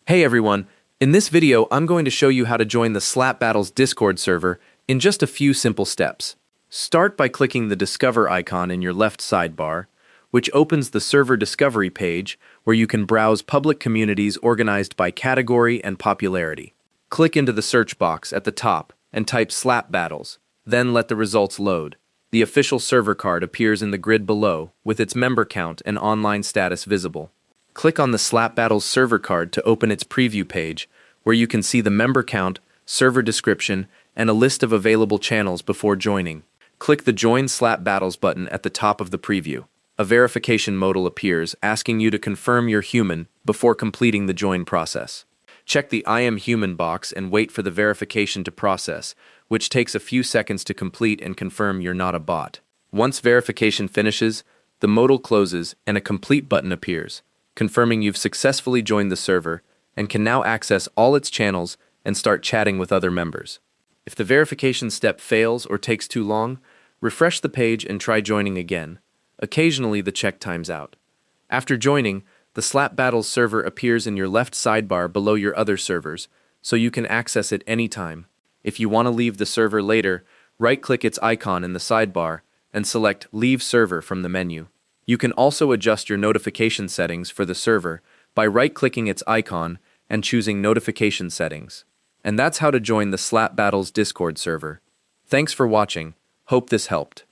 Hey everyone, in this video I'm going to show you how to join the Slap Battles Discord server in just a few simple steps. Start by clicking the Discover icon in your left sidebar, which opens the server discovery page where you can browse public communities organized by category and popularity. Click into the search box at the top and type Slap Battles, then let the results load. The official server card appears in the grid below with its member count and online status visible. Click on the Slap Battles server card to open its preview page, where you can see the member count, server description, and a list of available channels before joining. Click the Join Slap Battles button at the top of the preview. A verification modal appears asking you to confirm you're human before completing the join process. Check the I am human box and wait for the verification to process, which takes a few seconds to complete and confirm you're not a bot. Once verification finishes, the modal closes and a complete button appears, confirming you've successfully joined the server and can now access all its channels and start chatting with other members. If the verification step fails or takes too long, refresh the page and try joining again. Occasionally, the check times out. After joining, the Slap Battles server appears in your left sidebar below your other servers, so you can access it anytime. If you want to leave the server later, right-click its icon in the sidebar and select Leave Server from the menu. You can also adjust your notification settings for the server by right-clicking its icon and choosing Notification Settings. And that's how to join the Slap Battles Discord server. Thanks for watching. Hope this helped.